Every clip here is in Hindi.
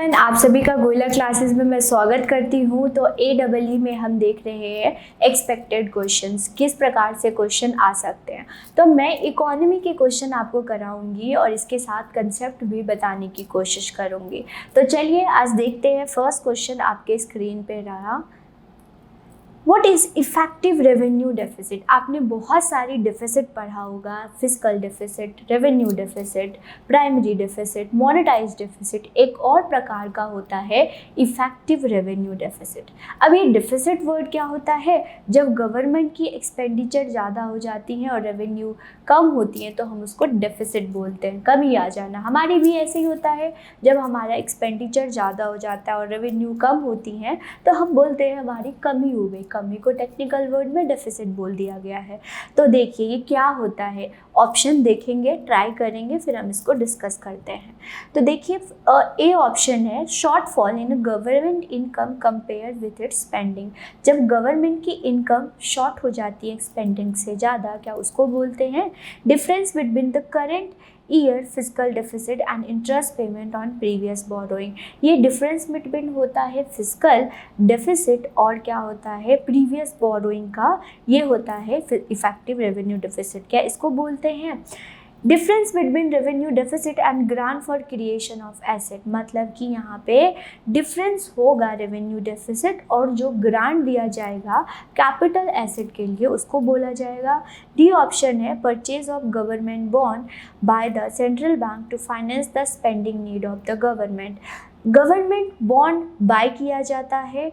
एवरीवन, आप सभी का गोयला क्लासेस में मैं स्वागत करती हूँ। तो AEE में हम देख रहे हैं एक्सपेक्टेड क्वेश्चंस, किस प्रकार से क्वेश्चन आ सकते हैं। तो मैं इकोनॉमी के क्वेश्चन आपको कराऊंगी और इसके साथ कंसेप्ट भी बताने की कोशिश करूंगी। तो चलिए आज देखते हैं। फर्स्ट क्वेश्चन आपके स्क्रीन पे रहा, what is effective revenue deficit. आपने बहुत सारी डेफिसिट पढ़ा होगा, fiscal deficit, revenue deficit, primary deficit, monetize deficit. एक और प्रकार का होता है इफेक्टिव रेवेन्यू डेफिसिट। अब ये डेफिसिट वर्ड क्या होता है? जब गवर्नमेंट की एक्सपेंडिचर ज़्यादा हो जाती है और रेवेन्यू कम होती है तो हम उसको डेफिसिट बोलते हैं, कमी आ जाना। हमारी भी ऐसे ही होता है, जब हमारा एक्सपेंडिचर ज़्यादा हो जाता है और रेवेन्यू कम होती है तो हम बोलते हैं हमारी कमी हो गई। कमी को टेक्निकल वर्ड में डेफिसिट बोल दिया गया है। तो देखिए ये क्या होता है, ऑप्शन देखेंगे, ट्राई करेंगे, फिर हम इसको डिस्कस करते हैं। तो देखिए ए ऑप्शन है shortfall in government income compare with its spending. जब गवर्नमेंट की इनकम शॉर्ट हो जाती है स्पेंडिंग से ज़्यादा, क्या उसको बोलते हैं difference between the current year physical deficit and interest payment on previous borrowing. ये डिफरेंस बिटवीन होता है फिजिकल डेफिसिट और क्या होता है प्रीवियस बोरोइंग का, ये होता है इफेक्टिव रेवेन्यू डेफिसिट। क्या इसको बोलते हैं difference between revenue deficit and grant for creation of asset. मतलब कि यहाँ पे डिफरेंस होगा रेवेन्यू डेफिसिट और जो ग्रांट दिया जाएगा कैपिटल एसेट के लिए उसको बोला जाएगा। डी ऑप्शन है purchase of government bond by the central bank to finance the spending need of the government. Government bond buy किया जाता है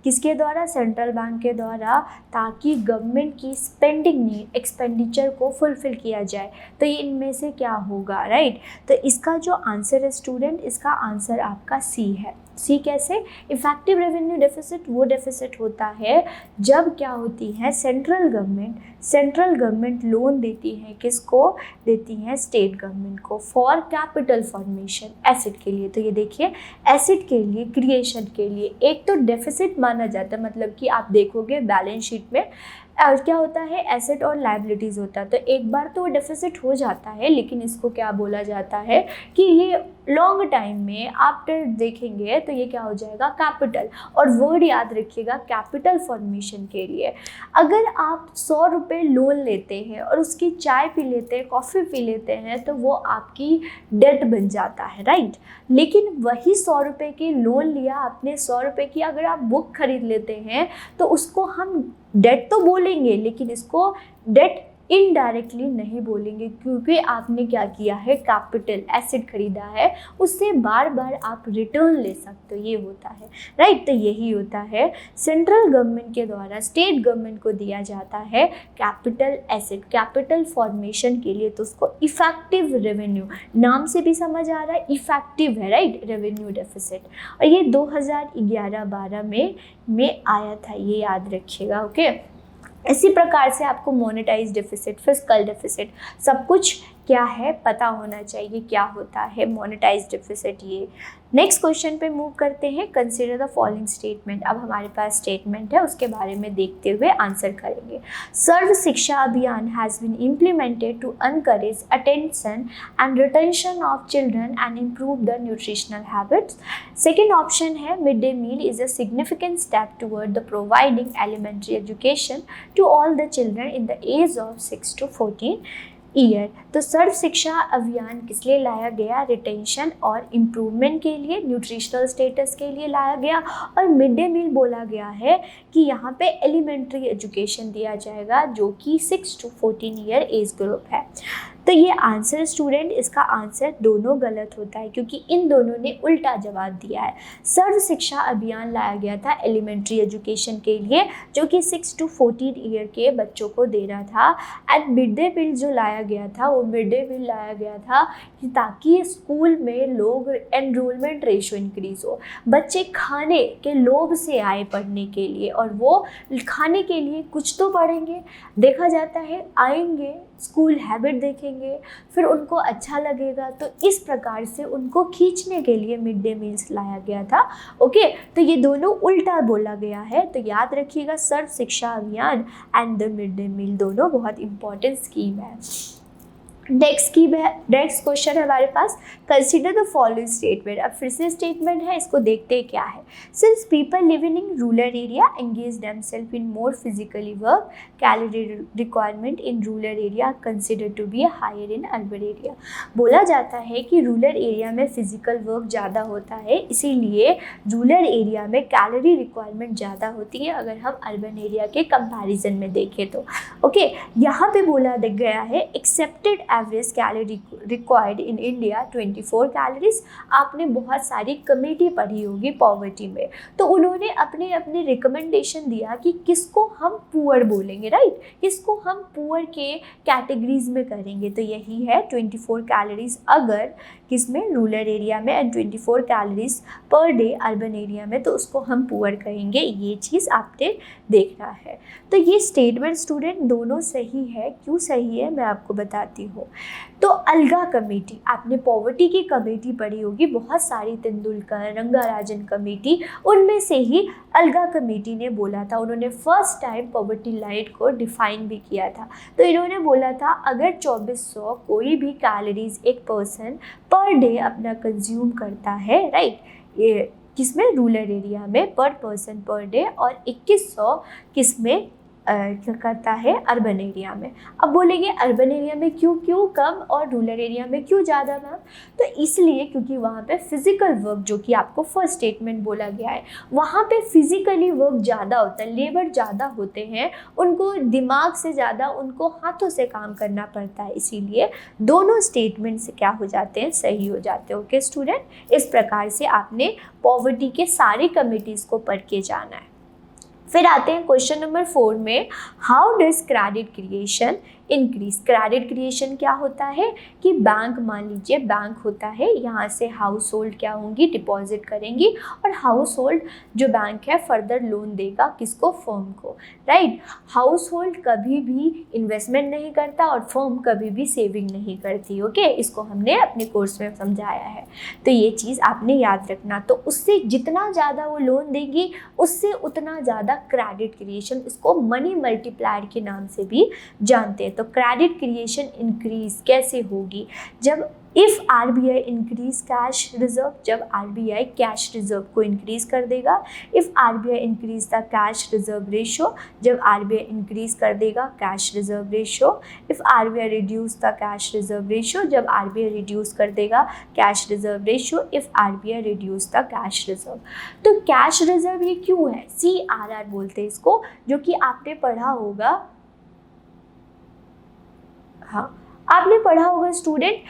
किसके द्वारा? सेंट्रल बैंक के द्वारा, ताकि गवर्नमेंट की स्पेंडिंग नीड, एक्सपेंडिचर को फुलफिल किया जाए। तो ये इनमें से क्या होगा, राइट? तो इसका जो आंसर है स्टूडेंट, इसका आंसर आपका सी है। सी कैसे? इफेक्टिव रेवेन्यू डेफिसिट वो डेफिसिट होता है जब क्या होती है सेंट्रल गवर्नमेंट लोन देती है, किसको देती है? स्टेट गवर्नमेंट को, फॉर कैपिटल फॉर्मेशन एसेट के लिए। तो ये देखिए एसेट के लिए, क्रिएशन के लिए एक तो डेफिसिट माना जाता है। मतलब कि आप देखोगे बैलेंस शीट में क्या होता है, एसेट और लायबिलिटीज़ होता है। तो एक बार तो डेफिसिट हो जाता है, लेकिन इसको क्या बोला जाता है कि ये लॉन्ग टाइम में आफ्टर देखेंगे तो ये क्या हो जाएगा? कैपिटल। और वर्ड याद रखिएगा, कैपिटल फॉर्मेशन के लिए अगर आप 100 रुपये लोन लेते हैं और उसकी चाय पी लेते हैं, कॉफ़ी पी लेते हैं, तो वो आपकी डेट बन जाता है, राइट? लेकिन वही 100 रुपये की लोन लिया आपने, 100 रुपये की अगर आप बुक खरीद लेते हैं तो उसको हम डेट तो बोलेंगे, लेकिन इसको डेट इनडायरेक्टली नहीं बोलेंगे, क्योंकि आपने क्या किया है? कैपिटल एसेट खरीदा है, उससे बार बार आप रिटर्न ले सकते हो, ये होता है, राइट? तो यही होता है सेंट्रल गवर्नमेंट के द्वारा स्टेट गवर्नमेंट को दिया जाता है कैपिटल एसेट, कैपिटल फॉर्मेशन के लिए। तो उसको इफेक्टिव रेवेन्यू, नाम से भी समझ आ रहा है इफेक्टिव है, राइट? Revenue deficit. और ये 2011-12 में आया था, ये याद रखिएगा, ओके? इसी प्रकार से आपको मोनेटाइज डेफिसिट, फिस्कल डेफिसिट, सब कुछ क्या है पता होना चाहिए, क्या होता है मोनेटाइज डेफिसिट। ये नेक्स्ट क्वेश्चन पे मूव करते हैं। Consider the following statement. अब हमारे पास स्टेटमेंट है, उसके बारे में देखते हुए आंसर करेंगे। Sarva Shiksha Abhiyan has been implemented to encourage attention and retention of children and improve the nutritional habits. Second option है mid day meal is a significant step toward the providing elementary education to all the children in the age of 6 to 14 year. तो सर्व शिक्षा अभियान किस लिए लाया गया? रिटेंशन और इम्प्रूवमेंट के लिए, न्यूट्रिशनल स्टेटस के लिए लाया गया। और मिड डे मील बोला गया है कि यहाँ पे एलिमेंट्री एजुकेशन दिया जाएगा, जो कि 6 to 14 ईयर एज ग्रुप है। तो ये आंसर स्टूडेंट, इसका आंसर दोनों गलत होता है, क्योंकि इन दोनों ने उल्टा जवाब दिया है। सर्व शिक्षा अभियान लाया गया था एलिमेंट्री एजुकेशन के लिए, जो कि 6 to 14 ईयर के बच्चों को देना था। एंड मिड डे मील जो लाया गया था, वो मिड डे मील लाया गया था कि ताकि स्कूल में लोग एनरोलमेंट रेशो इंक्रीज़ हो, बच्चे खाने के लोभ से आए पढ़ने के लिए, और वो खाने के लिए कुछ तो पढ़ेंगे। देखा जाता है आएंगे, स्कूल हैबिट देखेंगे, फिर उनको अच्छा लगेगा, तो इस प्रकार से उनको खींचने के लिए मिड डे मील्स लाया गया था, ओके? तो ये दोनों उल्टा बोला गया है। तो याद रखिएगा Sarva Shiksha Abhiyan and the mid day meal दोनों बहुत इंपॉर्टेंट स्कीम है। नेक्स्ट क्वेश्चन है हमारे पास, कंसिडर द फॉलोइंग स्टेटमेंट। अब फिर से स्टेटमेंट है, इसको देखते हैं क्या है। Since people living in rural area engage themselves in more physically work, calorie requirement in rural area consider to be higher in urban area. बोला जाता है कि रूरल एरिया में फिजिकल वर्क ज़्यादा होता है, इसीलिए रूरल एरिया में कैलोरी रिक्वायरमेंट ज़्यादा होती है अगर हम अर्बन एरिया के कंपैरिजन में देखें तो। ओके, यहाँ पे बोला गया है accepted average calorie required in India 24 calories. आपने बहुत सारी कमेटी पढ़ी होगी पॉवर्टी में, तो उन्होंने अपने अपने रिकमेंडेशन दिया कि किसको हम पुअर बोलेंगे, राइट, किसको हम पुअर के कैटेगरीज में करेंगे। तो यही है 24 कैलोरीज अगर किसमें, रूरल एरिया में, and 24 calories per day urban area में, तो उसको हम पुअर कहेंगे। ये चीज़ आपने देखना है। तो ये स्टेटमेंट स्टूडेंट दोनों सही है। क्यों सही है मैं आपको बताती हूँ। तो अलगा कमेटी, आपने पॉवर्टी की कमेटी पढ़ी होगी बहुत सारी, तेंदुलकर, रंगाराजन कमेटी, उनमें से ही अलगा कमेटी ने बोला था, उन्होंने फर्स्ट टाइम पॉवर्टी लाइन को डिफाइन भी किया था। तो इन्होंने बोला था अगर 2400 कोई भी कैलोरीज एक पर्सन पर डे अपना कंज्यूम करता है, राइट, ये किसमें, रूरल एरिया में पर पर्सन पर डे, और 2100 किसमें क्या करता है, अर्बन एरिया में। अब बोलेंगे अर्बन एरिया में क्यों कम और रूरल एरिया में क्यों ज़्यादा मैम? तो इसलिए क्योंकि वहाँ पे फिजिकल वर्क, जो कि आपको फर्स्ट स्टेटमेंट बोला गया है, वहाँ पे फिजिकली वर्क ज़्यादा होता है, लेबर ज़्यादा होते हैं, उनको दिमाग से ज़्यादा उनको हाथों से काम करना पड़ता है, इसीलिए दोनों स्टेटमेंट से क्या हो जाते हैं, सही हो जाते हैं। ओके स्टूडेंट, इस प्रकार से आपने पॉवर्टी के सारी कमिटीज़ को पढ़ के जाना है। फिर आते हैं क्वेश्चन नंबर 4 में, how does credit creation increase. Credit creation क्या होता है कि बैंक, मान लीजिए बैंक होता है, यहाँ से हाउस होल्ड क्या होंगी, डिपॉजिट करेंगी, और हाउस होल्ड जो बैंक है फर्दर लोन देगा किसको, फर्म को, राइट। हाउस होल्ड कभी भी इन्वेस्टमेंट नहीं करता और फर्म कभी भी सेविंग नहीं करती। ओके, इसको हमने अपने कोर्स में समझाया है, तो ये चीज़ आपने याद रखना। तो उससे जितना ज़्यादा वो लोन देगी उससे उतना ज़्यादा क्रेडिट क्रिएशन, इसको मनी मल्टीप्लायर के नाम से भी जानते हैं। तो क्रेडिट क्रिएशन इंक्रीज कैसे होगी, जब if RBI increase cash reserve, जब आरबीआई कैश रिजर्व को इंक्रीज कर देगा। If RBI increase the cash reserve ratio, जब आरबीआई इंक्रीज कर देगा cash reserve ratio. If RBI reduce the cash reserve ratio, जब आरबीआई रिड्यूस कर देगा cash reserve ratio. If RBI reduce the cash reserve. तो कैश रिजर्व ये क्यों है, CRR बोलते हैं इसको, जो कि आपने पढ़ा होगा, हाँ आपने पढ़ा होगा student,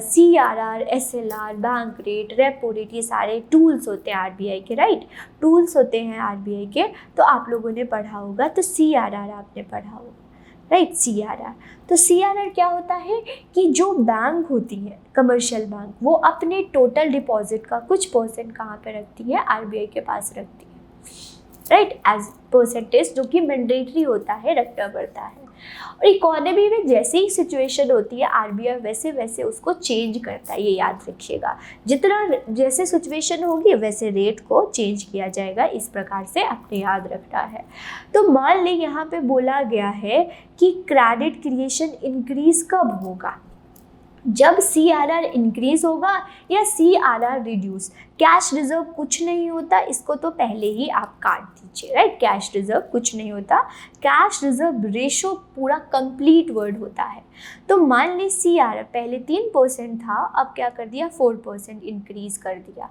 CRR, SLR, bank rate, repo rate, ये सारे टूल्स होते हैं आरबीआई के, राइट, टूल्स होते हैं आरबीआई के, तो आप लोगों ने पढ़ा होगा। तो CRR आपने पढ़ा होगा, राइट, CRR। तो CRR क्या होता है कि जो बैंक होती है कमर्शियल बैंक, वो अपने टोटल डिपॉजिट का कुछ परसेंट कहाँ पे रखती है, आरबीआई के पास रखती है, राइट, एज परसेंटेज, जो कि मैंडेटरी होता है, रखना पड़ता है। और इकोनॉमी में जैसे ही सिचुएशन होती है आरबीआई वैसे वैसे उसको चेंज करता है, ये याद रखिएगा। जितना जैसे सिचुएशन होगी वैसे रेट को चेंज किया जाएगा, इस प्रकार से आपने याद रखना है। तो मान लें यहाँ पे बोला गया है कि क्रेडिट क्रिएशन इंक्रीज कब होगा, जब CRR इंक्रीज होगा या CRR रिड्यूस। कैश रिजर्व कुछ नहीं होता, इसको तो पहले ही आप काट दीजिए, राइट, कैश रिजर्व कुछ नहीं होता, कैश रिजर्व रेशो पूरा कंप्लीट वर्ड होता है। तो मान ली CRR पहले 3% था, अब क्या कर दिया, 4% इंक्रीज कर दिया,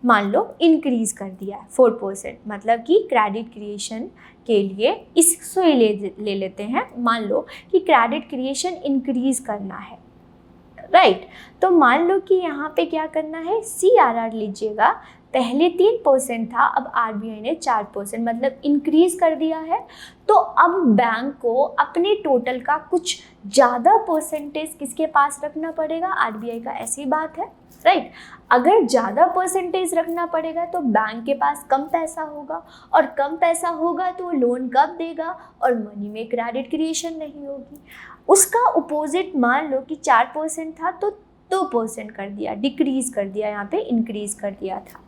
मान लो इंक्रीज कर दिया 4%, मतलब कि क्रेडिट क्रिएशन के लिए इसको ले लेते हैं, मान लो कि क्रेडिट क्रिएशन इंक्रीज करना है, राइट। तो मान लो कि यहाँ पे क्या करना है, CRR लीजिएगा, पहले 3% था, अब आरबीआई ने 4% मतलब इंक्रीज कर दिया है। तो अब बैंक को अपने टोटल का कुछ ज़्यादा परसेंटेज किसके पास रखना पड़ेगा, आरबीआई का, ऐसी बात है, राइट। अगर ज़्यादा परसेंटेज रखना पड़ेगा तो बैंक के पास कम पैसा होगा, और कम पैसा होगा तो लोन कब देगा, और मनी में क्रेडिट क्रिएशन नहीं होगी। उसका अपोजिट मान लो कि 4% था तो 2% कर दिया, डिक्रीज कर दिया, यहाँ पे इंक्रीज कर दिया था।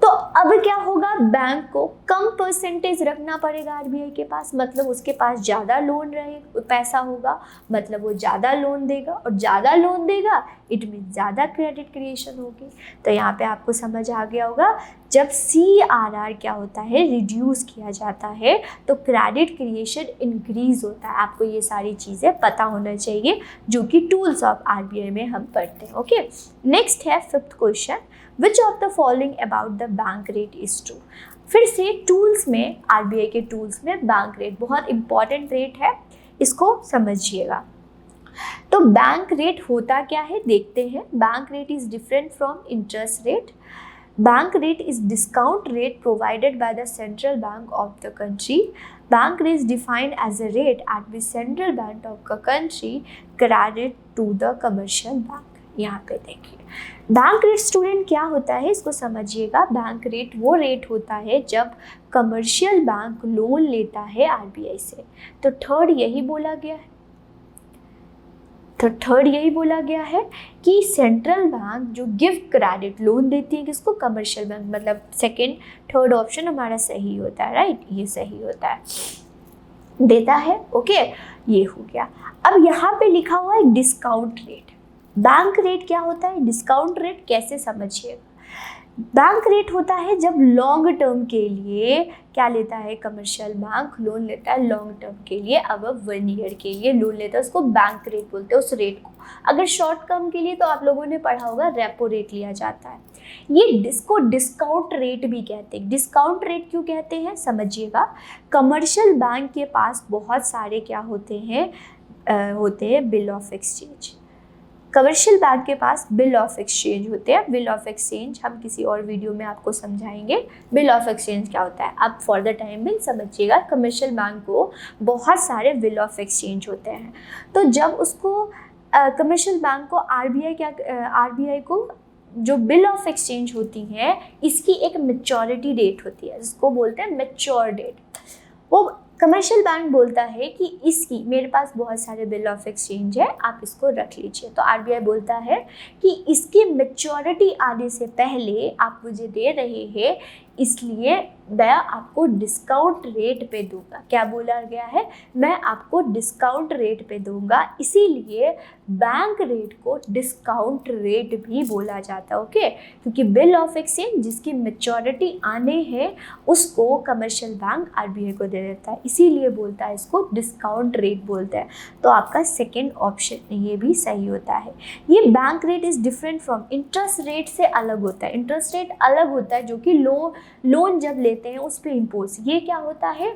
तो अब क्या होगा, बैंक को कम परसेंटेज रखना पड़ेगा आरबीआई के पास, मतलब उसके पास ज़्यादा लोन रहे पैसा होगा, मतलब वो ज़्यादा लोन देगा, और ज़्यादा लोन देगा इट मीन ज़्यादा क्रेडिट क्रिएशन होगी। तो यहाँ पे आपको समझ आ गया होगा, जब CRR क्या होता है, रिड्यूस किया जाता है, तो क्रेडिट क्रिएशन इंक्रीज होता है। आपको ये सारी चीज़ें पता होना चाहिए, जो कि टूल्स ऑफ आरबीआई में हम पढ़ते हैं। ओके, नेक्स्ट है 5th question, which of the following about the bank rate is true. फिर से टूल्स में, आरबीआई के टूल्स में बैंक रेट बहुत इंपॉर्टेंट रेट है, इसको समझिएगा। तो बैंक रेट होता क्या है देखते हैं। Bank rate is different from interest rate. Bank rate is discount rate provided by the central bank of the country. Bank rate is defined as a rate at which central bank of the country credit to the commercial bank. यहाँ पे देखिए बैंक रेट स्टूडेंट क्या होता है, इसको समझिएगा। बैंक रेट वो रेट होता है जब कमर्शियल बैंक लोन लेता है आरबीआई से। तो थर्ड यही बोला गया है कि सेंट्रल बैंक जो गिव क्रेडिट लोन देती है किसको, कमर्शियल बैंक, मतलब सेकंड थर्ड ऑप्शन हमारा सही होता है, राइट, ये सही होता है, देता है। ओके, ये हो गया। अब यहाँ पे लिखा हुआ है डिस्काउंट रेट। बैंक रेट क्या होता है, डिस्काउंट रेट कैसे समझिएगा। बैंक रेट होता है जब लॉन्ग टर्म के लिए क्या लेता है, कमर्शियल बैंक लोन लेता है लॉन्ग टर्म के लिए, अब 1 ईयर के लिए लोन लेता है, उसको बैंक रेट बोलते हैं उस रेट को। अगर शॉर्ट टर्म के लिए तो आप लोगों ने पढ़ा होगा रेपो रेट लिया जाता है। ये इसको डिस्काउंट रेट भी कहते हैं। डिस्काउंट रेट क्यों कहते हैं समझिएगा। कमर्शियल बैंक के पास बहुत सारे क्या होते हैं bill of exchange. Commercial bank के पास बिल ऑफ एक्सचेंज होते हैं। बिल ऑफ एक्सचेंज हम किसी और वीडियो में आपको समझाएंगे बिल ऑफ एक्सचेंज क्या होता है। आप फॉर द टाइम बिंग समझिएगा, कमर्शियल बैंक को बहुत सारे बिल ऑफ एक्सचेंज होते हैं। तो जब उसको कमर्शियल बैंक को आरबीआई को जो बिल ऑफ एक्सचेंज होती हैं, इसकी एक मैच्योरिटी डेट होती है, जिसको बोलते हैं मैच्योर डेट। वो कमर्शियल बैंक बोलता है कि इसकी, मेरे पास बहुत सारे बिल ऑफ एक्सचेंज है, आप इसको रख लीजिए। तो आरबीआई बोलता है कि इसकी मैच्योरिटी आने से पहले आप मुझे दे रहे हैं, इसलिए मैं आपको डिस्काउंट रेट पे दूंगा। क्या बोला गया है, मैं आपको डिस्काउंट रेट पे दूंगा, इसीलिए बैंक रेट को डिस्काउंट रेट भी बोला जाता है। ओके, क्योंकि बिल ऑफ एक्सचेंज जिसकी मैच्योरिटी आने हैं उसको कमर्शियल बैंक आरबीआई को दे देता है, इसीलिए बोलता है इसको डिस्काउंट रेट बोलते हैं। तो आपका सेकेंड ऑप्शन ये भी सही होता है। ये bank rate is different from interest rate से अलग होता है। इंटरेस्ट रेट अलग होता है जो कि लोन जब लेते हैं उस पर इम्पोज, ये क्या होता है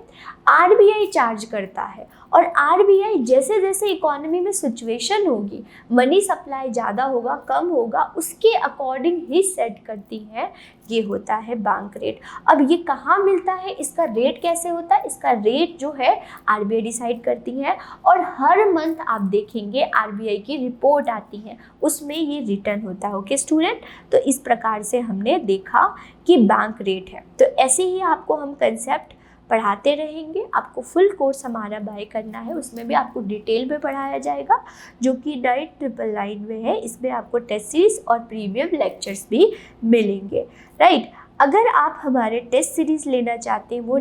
आरबीआई चार्ज करता है। और आरबीआई जैसे जैसे इकोनॉमी में सिचुएशन होगी, मनी सप्लाई ज़्यादा होगा कम होगा, उसके अकॉर्डिंग ही सेट करती है। ये होता है बैंक रेट। अब ये कहाँ मिलता है, इसका रेट कैसे होता है, इसका रेट जो है आरबीआई डिसाइड करती है। और हर मंथ आप देखेंगे आरबीआई की रिपोर्ट आती है, उसमें ये रिटर्न होता है। ओके स्टूडेंट, तो इस प्रकार से हमने देखा कि बैंक रेट है। तो ऐसे ही आपको हम कंसेप्ट पढ़ाते रहेंगे। आपको फुल कोर्स हमारा बाय करना है, उसमें भी आपको डिटेल में पढ़ाया जाएगा, जो कि 999 में है। इसमें आपको टेस्ट सीरीज और प्रीमियम लेक्चर्स भी मिलेंगे, राइट। अगर आप हमारे टेस्ट सीरीज़ लेना चाहते हैं, वो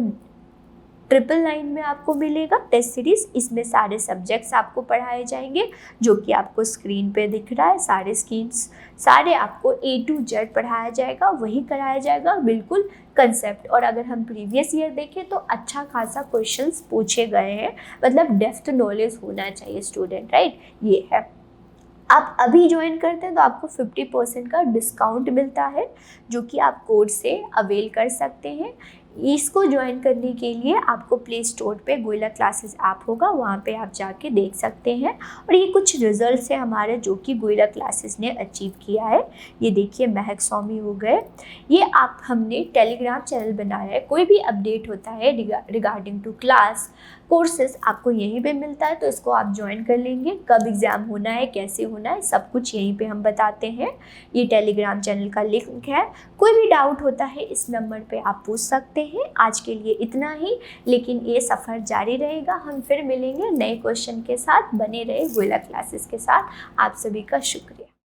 999 में आपको मिलेगा टेस्ट सीरीज़। इसमें सारे सब्जेक्ट्स आपको पढ़ाए जाएंगे, जो कि आपको स्क्रीन पे दिख रहा है। सारे आपको A to Z पढ़ाया जाएगा, वही कराया जाएगा, बिल्कुल कंसेप्ट। और अगर हम प्रीवियस ईयर देखें तो अच्छा खासा क्वेश्चंस पूछे गए हैं, मतलब डेप्थ नॉलेज होना चाहिए स्टूडेंट, राइट। ये है, आप अभी ज्वाइन करते हैं तो आपको 50% का डिस्काउंट मिलता है, जो कि आप कोड से अवेल कर सकते हैं। इसको ज्वाइन करने के लिए आपको प्ले स्टोर पे गोयला क्लासेस ऐप होगा, वहाँ पे आप जाके देख सकते हैं। और ये कुछ रिजल्ट्स हैं हमारे जो कि गोयला क्लासेस ने अचीव किया है। ये देखिए महक स्वामी हो गए, ये आप हमने टेलीग्राम चैनल बनाया है। कोई भी अपडेट होता है रिगार्डिंग टू क्लास कोर्सेज आपको यहीं पे मिलता है, तो इसको आप ज्वाइन कर लेंगे। कब एग्ज़ाम होना है, कैसे होना है, सब कुछ यहीं पे हम बताते हैं। ये टेलीग्राम चैनल का लिंक है। कोई भी डाउट होता है इस नंबर पे आप पूछ सकते हैं। आज के लिए इतना ही, लेकिन ये सफ़र जारी रहेगा। हम फिर मिलेंगे नए क्वेश्चन के साथ। बने रहे गोयला क्लासेस के साथ। आप सभी का शुक्रिया।